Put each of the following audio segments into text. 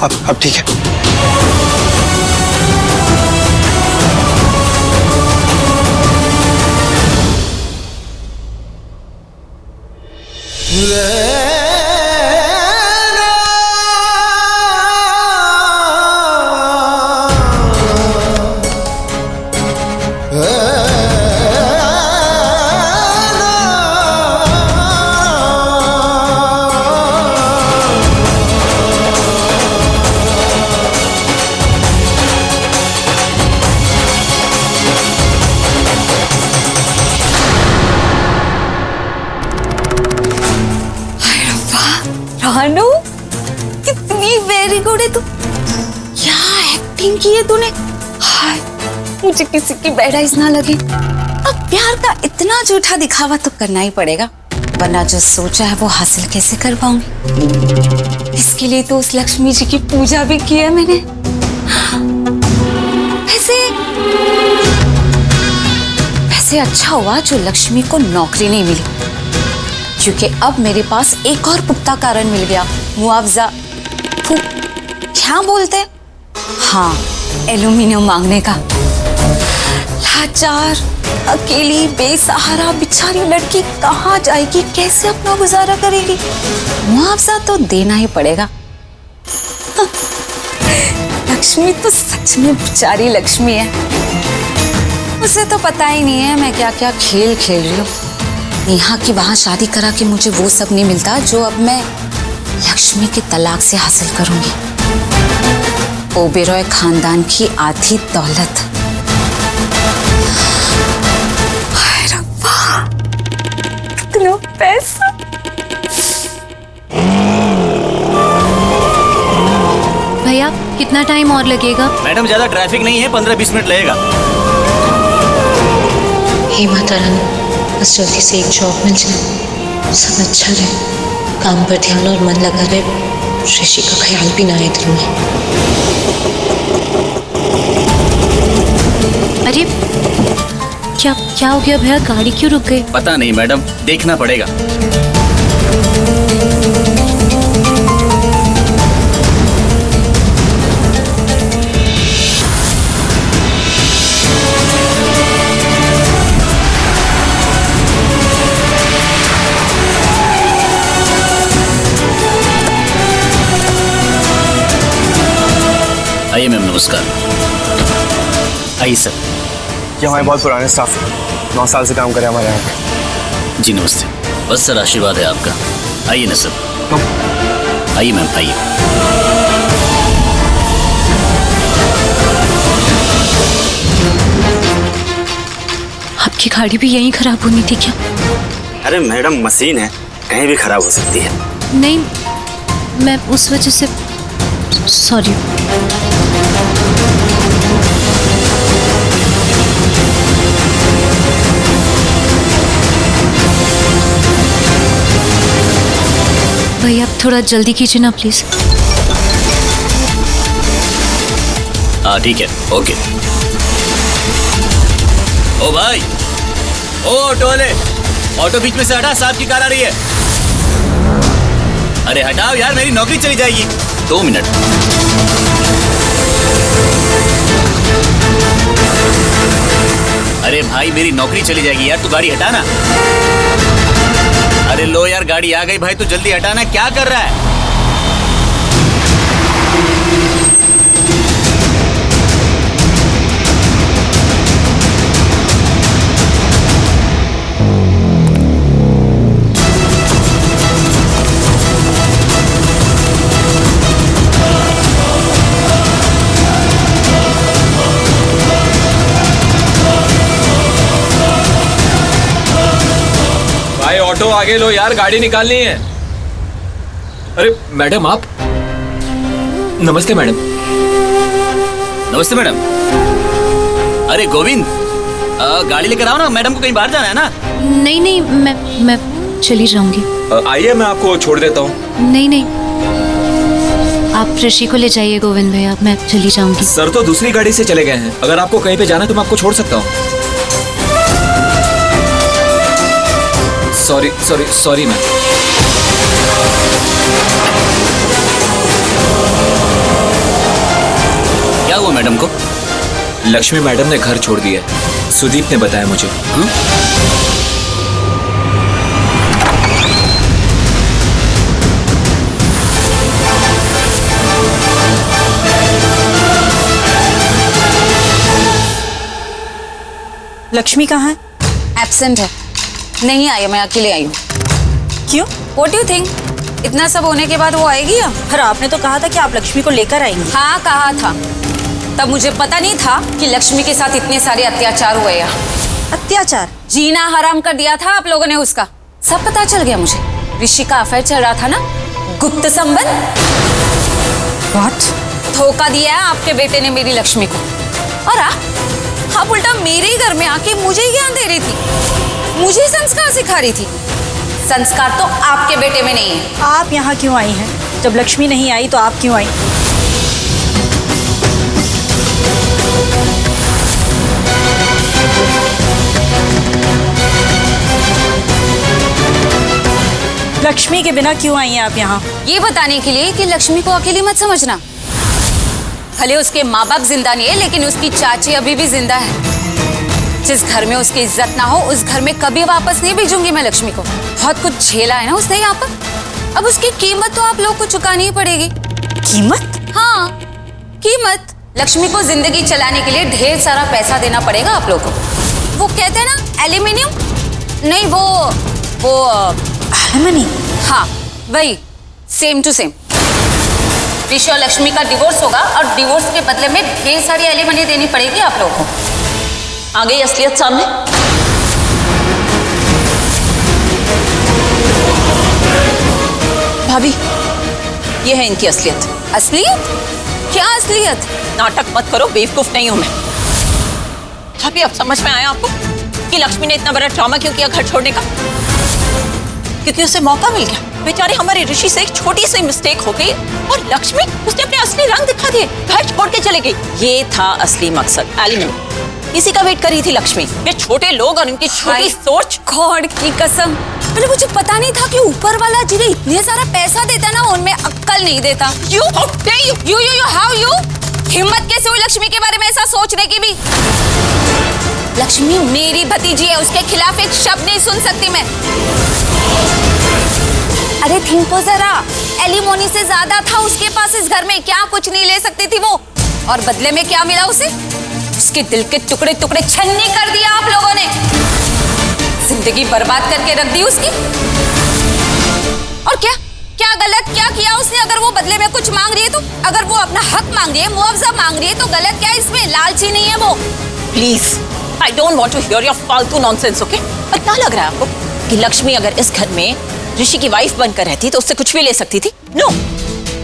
अब ठीक है। भानु, कितनी वेरी गुड है तू। क्या एक्टिंग की है तूने। हाय, मुझे किसी की बैड आइज ना लगे। अब प्यार का इतना झूठा दिखावा तो करना ही पड़ेगा, वरना जो सोचा है वो हासिल कैसे कर पाऊंगी। इसके लिए तो उस लक्ष्मी जी की पूजा भी की है मैंने। वैसे अच्छा हुआ जो लक्ष्मी को नौकरी नहीं मिली, क्योंकि अब मेरे पास एक और पुख्ता कारण मिल गया, मुआवजा। क्या बोलते? हाँ, एल्यूमिनियम मांगने का। लाचार, अकेली, बेसहारा बेचारी लड़की कहाँ जाएगी, कैसे अपना गुजारा करेगी? मुआवजा तो देना ही पड़ेगा। लक्ष्मी तो सच में बेचारी लक्ष्मी है। उसे तो पता ही नहीं है मैं क्या क्या खेल खेल रही हूँ। यहाँ की वहां शादी करा के मुझे वो सब नहीं मिलता जो अब मैं लक्ष्मी के तलाक से हासिल करूंगी। ओबेरॉय खानदान की आधी दौलत। हाय रब्बा, कितना पैसा। भैया कितना टाइम और लगेगा? मैडम ज्यादा ट्रैफिक नहीं है, 15-20 मिनट लगेगा। हे माता रानी, बस जल्दी से एक जॉब मिल जाए, सब अच्छा रहे, काम पर ध्यान और मन लगा रहे, ऋषि का ख्याल भी ना आए दिल में। अरे क्या हो गया भैया, गाड़ी क्यों रुक गई? पता नहीं मैडम, देखना पड़ेगा। आइए मैम, नमस्कार। आइए सर। ये हमारे बहुत पुराने स्टाफ हैं, 9 साल से काम करे हमारे यहाँ पे। जी नमस्ते। बस सर, आशीर्वाद है आपका। आइए ना सर। आइए मैम, आइए। आपकी गाड़ी भी यहीं खराब होनी थी क्या? अरे मैडम, मशीन है, कहीं भी खराब हो सकती है। नहीं, मैं उस वजह से सॉरी। भैया आप थोड़ा जल्दी कीजिए ना प्लीज। हाँ ठीक है, ओके। ओ भाई, ओ ऑटो वाले, ऑटो बीच में से हटा, साहब की कार आ रही है। अरे हटाओ यार, मेरी नौकरी चली जाएगी। 2 मिनट। अरे भाई, मेरी नौकरी चली जाएगी यार, तू गाड़ी हटा ना। अरे लो यार, गाड़ी आ गई भाई, तू जल्दी हटाना। क्या कर रहा है? ऑटो आगे लो यार, गाड़ी निकालनी है। अरे मैडम आप। नमस्ते मैडम। नमस्ते मैडम। अरे गोविंद, गाड़ी लेकर आओ ना, मैडम को कहीं बाहर जाना है ना। नहीं, मैं चली जाऊंगी। आइए, मैं आपको छोड़ देता हूँ। नहीं, आप ऋषि को ले जाइए गोविंद भैया, मैं चली जाऊंगी। सर तो दूसरी गाड़ी से चले गए हैं, अगर आपको कहीं पे जाना है तो मैं आपको छोड़ सकता हूँ। Sorry ma'am. लक्ष्मी मैडम ने घर छोड़ दिया है, सुदीप ने बताया मुझे। लक्ष्मी कहाँ है? एब्सेंट है, नहीं आई, मैं अकेले आई हूँ। क्यों? What do you think? इतना सब होने के बाद वो आएगी या? पर आपने तो कहा था कि आप लक्ष्मी को लेकर आएंगी। हाँ कहा था, तब मुझे पता नहीं था कि लक्ष्मी के साथ इतने सारे अत्याचार हुए हैं। अत्याचार? जीना हराम कर दिया था आप लोगों ने उसका, सब पता चल गया मुझे। ऋषि का अफेयर चल रहा था ना, गुप्त संबंध। What? धोखा दिया है आपके बेटे ने मेरी लक्ष्मी को, और आप उल्टा मेरे ही घर में आके मुझे ही ज्ञान दे रही थी, मुझे संस्कार सिखा रही थी। संस्कार तो आपके बेटे में नहीं है। आप यहाँ क्यों आई हैं? जब लक्ष्मी नहीं आई तो आप क्यों आई? लक्ष्मी के बिना क्यों आई हैं आप यहाँ? ये बताने के लिए कि लक्ष्मी को अकेली मत समझना। भले उसके माँ बाप जिंदा नहीं है, लेकिन उसकी चाची अभी भी जिंदा है। जिस घर में उसकी इज्जत ना हो, उस घर में कभी वापस नहीं भेजूंगी मैं लक्ष्मी को। बहुत कुछ झेला है ना उसने यहाँ पर, अब उसकी कीमत तो आप लोग को चुकानी ही पड़ेगी। कीमत? हाँ कीमत। लक्ष्मी को जिंदगी चलाने के लिए ढेर सारा पैसा देना पड़ेगा आप लोग को। वो कहते हैं ना एल्यूमिनियम, नहीं वो मनी। हाँ वही, सेम टू सेम। ऋषि और लक्ष्मी का डिवोर्स होगा और डिवोर्स के बदले में ढेर सारी एलिमनी देनी पड़ेगी आप लोगों को। आ गई असलियत सामने। भाभी, ये है इनकी असलियत। असलियत? क्या असलियत? नाटक मत करो, बेवकूफ नहीं हूं मैं। भाभी, अब समझ में आया आपको कि लक्ष्मी ने इतना बड़ा ड्रामा क्यों किया घर छोड़ने का? क्योंकि उसे मौका मिल गया। बेचारे हमारे ऋषि से एक छोटी सी मिस्टेक हो गई और लक्ष्मी उसने अपने असली रंग दिखा दिए, घर छोड़ के चले गई। ये था असली मकसद, एलिमनी। इसी का वेट कर रही थी लक्ष्मी। ये छोटे लोग और उनकी छोटी सोच। गॉड की कसम, मतलब मुझे पता नहीं था कि ऊपर वाला जिन्हें इतने सारा पैसा देता ना, उनमें अक्ल नहीं देता। You, how dare you? You, how you? हिम्मत कैसे हुई लक्ष्मी के बारे में ऐसा सोचने की भी? लक्ष्मी मेरी भतीजी है, उसके खिलाफ एक शब्द नहीं सुन सकती मैं। अरे थिंको जरा, एलिमोनी से ज्यादा था उसके पास इस घर में, क्या कुछ नहीं ले सकती थी वो? और बदले में क्या मिला उसे? उसके दिल के टुकड़े टुकड़े छन्नी कर दिया आप लोगों ने, जिंदगी बर्बाद करके रख दी उसकी। और क्या क्या गलत क्या किया उसने? अगर वो बदले में कुछ मांग रही है तो, अगर वो अपना हक मांग रही है, मुआवजा मांग रही है, तो गलत क्या है इसमें? लालची नहीं है वो। Please, I don't want to hear your फालतू नॉनसेंस, ओके? और क्या लग रहा है आपको कि लक्ष्मी अगर इस घर में ऋषि की वाइफ बनकर रहती तो उससे कुछ भी ले सकती थी? नो,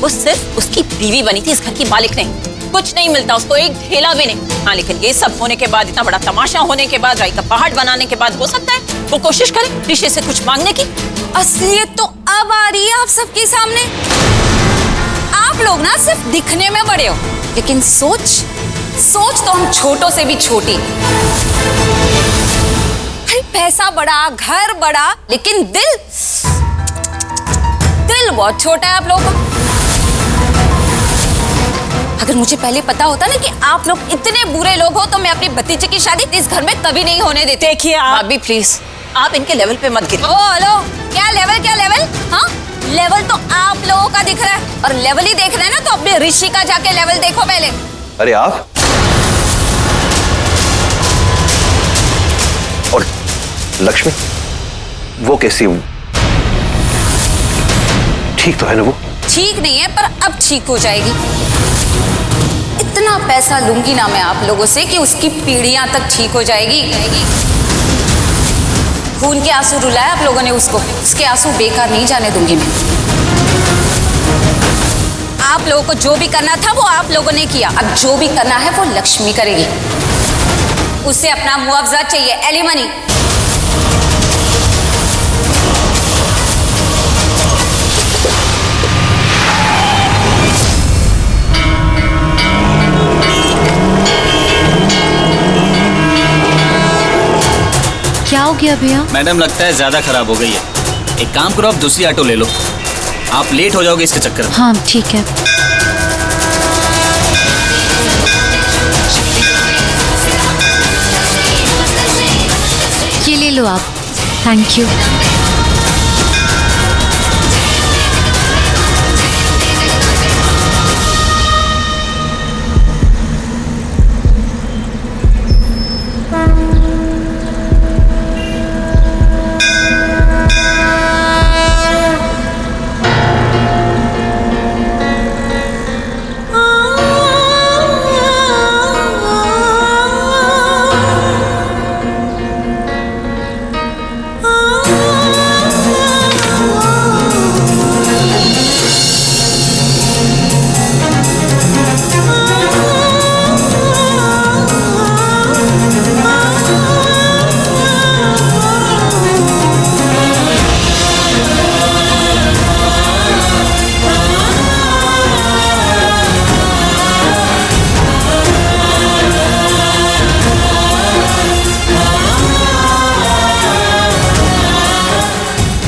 वो सिर्फ उसकी बीवी बनी थी, इस घर की मालिक नहीं। कुछ नहीं मिलता उसको, एक ढेला भी नहीं। हाँ, लेकिन ये सब होने के बाद, इतना बड़ा तमाशा होने के बाद, राई का पहाड़ बनाने के बाद, हो सकता है वो कोशिश करे ऋषि से कुछ मांगने की। असलियत तो अब आ रही है आप सबके सामने। आप लोग ना सिर्फ दिखने में बड़े हो, लेकिन सोच तो हम छोटों से भी छोटी। अरे पैसा बड़ा, घर बड़ा, लेकिन दिल बहुत छोटा है आप लोगों का। अगर मुझे पहले पता होता ना कि आप लोग इतने बुरे लोग हो, तो मैं अपनी भतीजे की शादी इस घर में कभी नहीं होने देती। देखिए भाभी प्लीज, आप इनके लेवल पे मत गिरिए। ओ हेलो, क्या लेवल? हाँ, लेवल तो आप लोगों का दिख रहा है, और लेवल ही देख रहे हैं ना, तो अपने ऋषि का जाके लेवल देखो पहले। अरे आप और लक्ष्मी, वो कैसी? ठीक तो है ना वो? ठीक नहीं है, पर अब ठीक हो जाएगी। इतना पैसा लूंगी ना मैं आप लोगों से कि उसकी पीढ़ियां तक ठीक हो जाएगी। खून के आंसू रुलाया आप लोगों ने उसको, उसके आंसू बेकार नहीं जाने दूंगी मैं। आप लोगों को जो भी करना था वो आप लोगों ने किया, अब जो भी करना है वो लक्ष्मी करेगी। उसे अपना मुआवजा चाहिए, एलिमनी। क्या हो गया भैया? मैडम लगता है ज्यादा खराब हो गई है। एक काम करो, आप दूसरी ऑटो ले लो, आप लेट हो जाओगे इसके चक्कर में। हाँ ठीक है। लो आप। Thank you.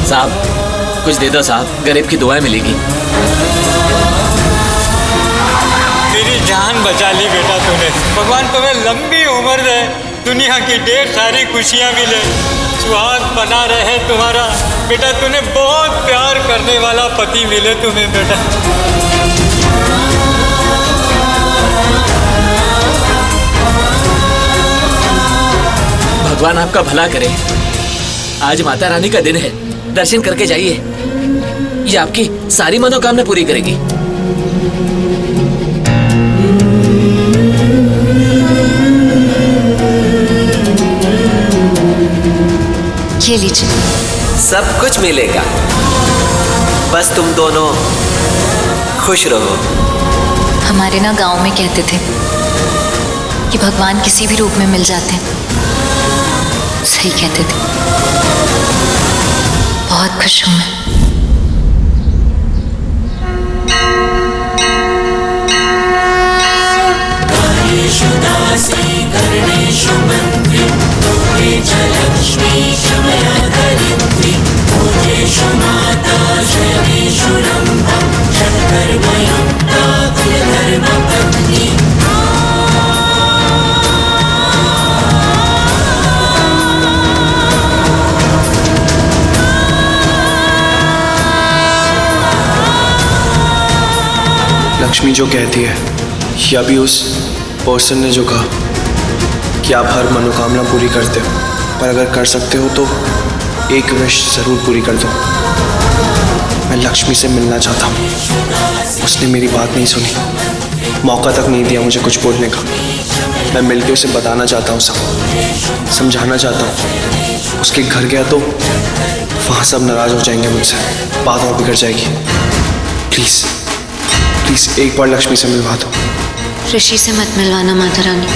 साहब कुछ दे दो साहब, गरीब की दुआएं मिलेगी। मेरी जान बचा ली बेटा तूने। भगवान तुम्हें लंबी उम्र दे, दुनिया की ढेर सारी खुशियाँ मिले, सुहाग बना रहे तुम्हारा। बेटा तूने बहुत प्यार करने वाला पति मिले तुम्हें बेटा। भगवान आपका भला करे। आज माता रानी का दिन है, दर्शन करके जाइए, ये आपकी सारी मनोकामना पूरी करेगी। ये लीजिए। सब कुछ मिलेगा, बस तुम दोनों खुश रहो। हमारे ना गांव में कहते थे कि भगवान किसी भी रूप में मिल जाते हैं। सही कहते थे। बहुत खुश हूं मैं। लक्ष्मी जो कहती है या भी उस पर्सन ने जो कहा कि आप हर मनोकामना पूरी करते हो, पर अगर कर सकते हो तो एक विश ज़रूर पूरी कर दो। मैं लक्ष्मी से मिलना चाहता हूँ। उसने मेरी बात नहीं सुनी, मौका तक नहीं दिया मुझे कुछ बोलने का। मैं मिलके उसे बताना चाहता हूँ, सब समझाना चाहता हूँ। उसके घर गया तो वहाँ सब नाराज़ हो जाएंगे मुझसे, बात और बिगड़ जाएगी। प्लीज़ प्लीज़ एक बार लक्ष्मी से मिलवा दो। ऋषि से मत मिलवाना माता रानी,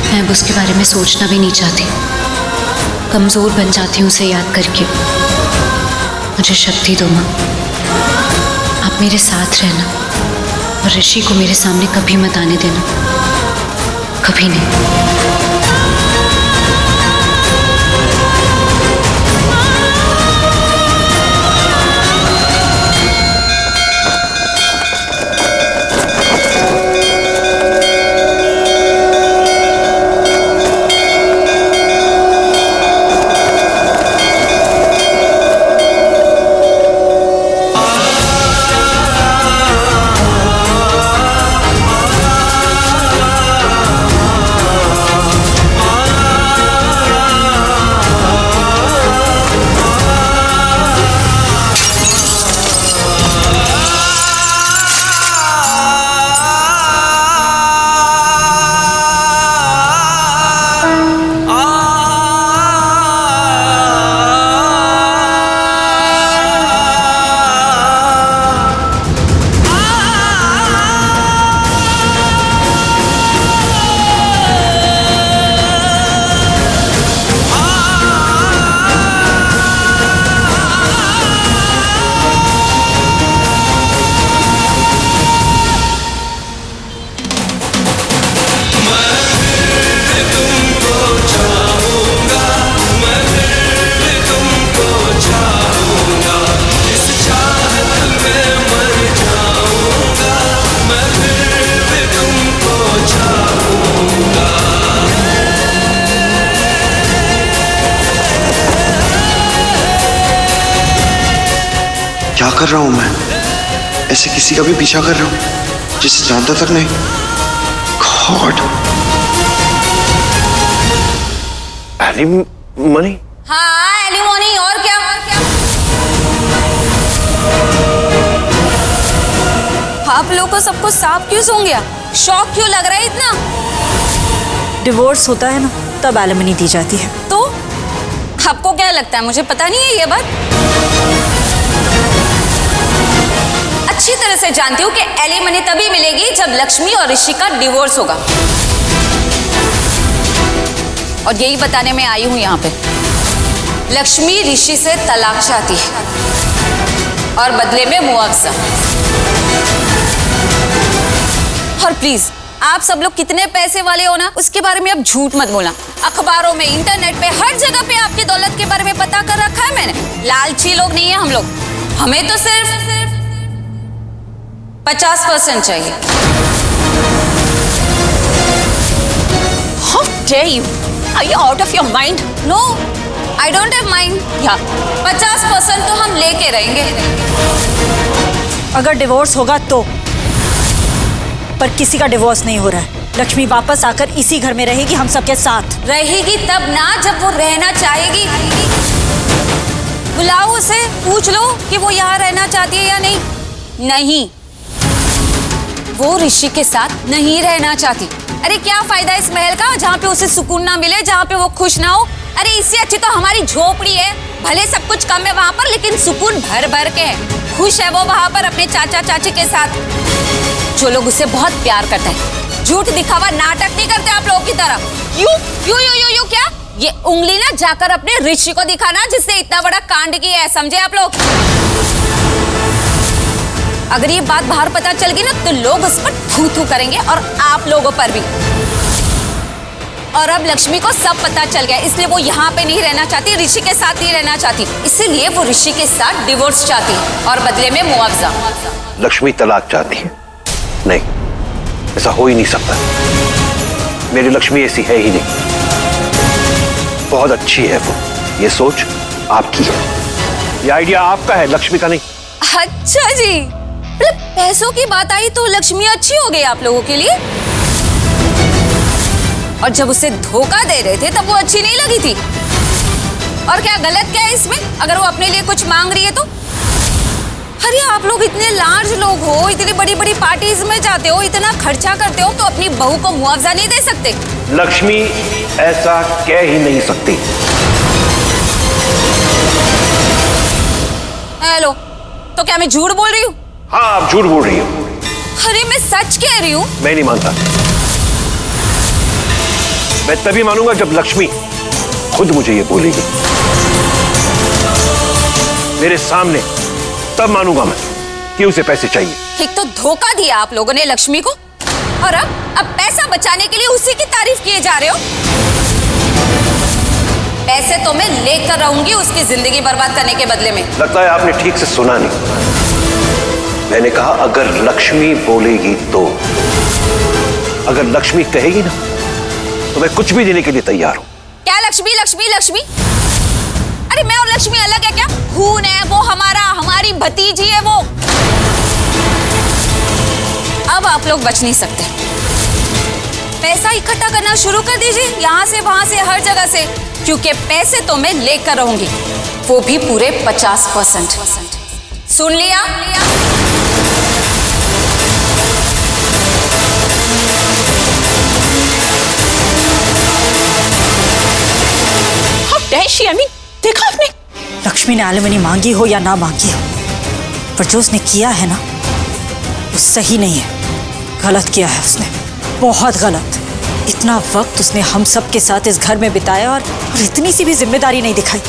मैं अब उसके बारे में सोचना भी नहीं चाहती। कमज़ोर बन जाती हूँ उसे याद करके। मुझे शक्ति दो माँ, आप मेरे साथ रहना और ऋषि को मेरे सामने कभी मत आने देना, कभी नहीं। क्या कर रहा हूं मैं? ऐसे किसी का भी पीछा कर रहा हूं जिसे जानता तक नहीं। गॉड। एलिमनी? हाँ एलिमनी, और क्या? आप लोगों को सबको सांप क्यों सूंघ गया? शौक क्यों लग रहा है इतना? डिवोर्स होता है ना तब एलिमनी दी जाती है। तो आपको क्या लगता है मुझे पता नहीं है ये बात? अच्छी तरह से जानती हूँ कि एलिमनी तभी मिलेगी जब लक्ष्मी और ऋषि का डिवोर्स होगा। और यही बताने में आई हूं यहाँ पे। लक्ष्मी ऋषि से तलाक चाहती है और बदले में मुआवजा। और प्लीज आप सब लोग कितने पैसे वाले हो ना, उसके बारे में अब झूठ मत बोलना। अखबारों में, इंटरनेट पे, हर जगह पे आपकी दौलत के बारे में पता कर रखा है मैंने। लालची लोग नहीं है हम लोग। हमें तो सिर्फ 50% चाहिए। How dare you? Are you out of your mind? No, I don't have mind. या 50% तो हम लेके रहेंगे। अगर डिवोर्स होगा तो, पर किसी का डिवोर्स नहीं हो रहा है। लक्ष्मी वापस आकर इसी घर में रहेगी हम सबके साथ। रहेगी तब ना जब वो रहना चाहेगी। बुलाओ उसे, पूछ लो कि वो यहाँ रहना चाहती है या नहीं। नहीं, वो ऋषि के साथ नहीं रहना चाहती। अरे क्या फायदा इस महल का जहाँ पे उसे सुकून ना मिले, जहाँ पे वो खुश ना हो। अरे इससे अच्छी तो हमारी झोपड़ी है। भले सब कुछ कम है वहाँ पर, लेकिन सुकून भर भर के है। खुश है वो वहाँ पर अपने चाचा चाची के साथ, जो लोग उसे बहुत प्यार करते हैं। झूठ दिखावा नाटक नहीं करते आप लोगों की तरह। यू क्या? ये उंगली ना जाकर अपने ऋषि को दिखाना जिससे इतना बड़ा कांड किया है, समझे आप लोग? अगर ये बात बाहर पता चल गई ना तो लोग उस पर थू-थू करेंगे, और आप लोगों पर भी। और अब लक्ष्मी को सब पता चल गया, इसलिए वो यहाँ पे नहीं रहना चाहती, ऋषि के साथ नहीं रहना चाहती। इसीलिए वो ऋषि के साथ डिवोर्स चाहती है और बदले में मुआवजा। लक्ष्मी तलाक चाहती है? नहीं, ऐसा हो ही नहीं सकता। मेरी लक्ष्मी ऐसी है ही नहीं। बहुत अच्छी है वो। ये सोच आपकी है, ये आइडिया आपका है, लक्ष्मी का नहीं। अच्छा जी, मतलब पैसों की बात आई तो लक्ष्मी अच्छी हो गई आप लोगों के लिए, और जब उसे धोखा दे रहे थे तब वो अच्छी नहीं लगी थी। और क्या गलत क्या है इसमें, अगर वो अपने लिए कुछ मांग रही है तो? अरे आप लोग इतने लार्ज लोग हो, इतनी बड़ी बड़ी पार्टीज में जाते हो, इतना खर्चा करते हो, तो अपनी बहू को मुआवजा नहीं दे सकते? लक्ष्मी ऐसा कह ही नहीं सकती। हेलो, तो क्या मैं झूठ बोल रही हूँ? हाँ, आप झूठ बोल रही हो। अरे मैं सच कह रही हूँ। मैं नहीं मानता। मैं तभी मानूंगा जब लक्ष्मी खुद मुझे ये बोलेगी मेरे सामने, तब मानूंगा मैं कि उसे पैसे चाहिए। एक तो धोखा दिया आप लोगों ने लक्ष्मी को, और अब पैसा बचाने के लिए उसी की तारीफ किए जा रहे हो। पैसे तो मैं लेकर रहूंगी उसकी जिंदगी बर्बाद करने के बदले में। लगता है आपने ठीक से सुना नहीं। मैंने कहा अगर लक्ष्मी बोलेगी तो। अगर लक्ष्मी कहेगी ना तो मैं कुछ भी देने के लिए तैयार हूं। क्या लक्ष्मी लक्ष्मी लक्ष्मी? अरे मैं और लक्ष्मी अलग है क्या? खून है वो हमारा, हमारी भतीजी है वो। अब आप लोग बच नहीं सकते। पैसा इकट्ठा करना शुरू कर दीजिए, यहाँ से वहां से, हर जगह से, क्योंकि पैसे तो मैं लेकर रहूंगी, वो भी पूरे 50%। सुन लिया? देखा आपने? लक्ष्मी ने एलिमनी मांगी हो या ना मांगी हो, पर जो उसने किया है ना वो सही नहीं है। गलत किया है उसने, बहुत गलत। इतना वक्त उसने हम सब के साथ इस घर में बिताया और इतनी सी भी जिम्मेदारी नहीं दिखाई।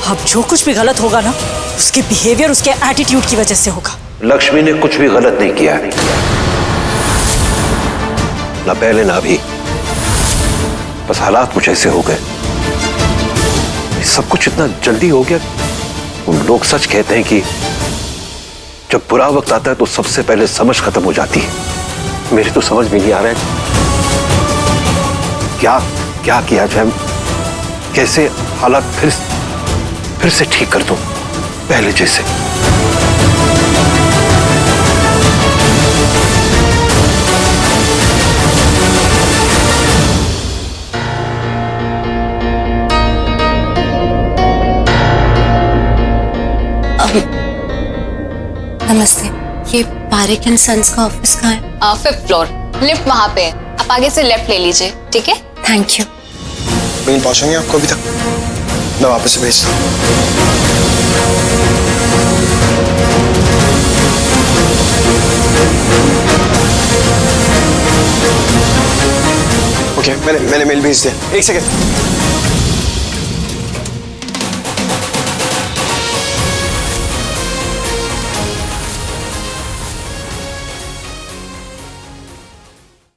अब जो कुछ भी गलत होगा ना उसके बिहेवियर, उसके एटीट्यूड की वजह से होगा। लक्ष्मी ने कुछ भी गलत नहीं किया, ना पहले ना अभी। बस हालात कुछ ऐसे हो गए, सब कुछ इतना जल्दी हो गया। लोग सच कहते हैं कि जब बुरा वक्त आता है तो सबसे पहले समझ खत्म हो जाती है। मेरे तो समझ में नहीं आ रहा है क्या क्या किया जाए, कैसे हालात फिर से ठीक कर दूं पहले जैसे। नमस्ते, ये पारेख एंड सन्स का ऑफिस कहाँ है? 5th फ्लोर, लिफ्ट वहां पे है। आप आगे से लेफ्ट ले लीजिए, ठीक है? Thank you. मिल पहुंचेंगे आपको अभी तक? मैं वापस से भेजता हूँ। ओके, मैंने मेल भेज दिया। एक सेकेंड।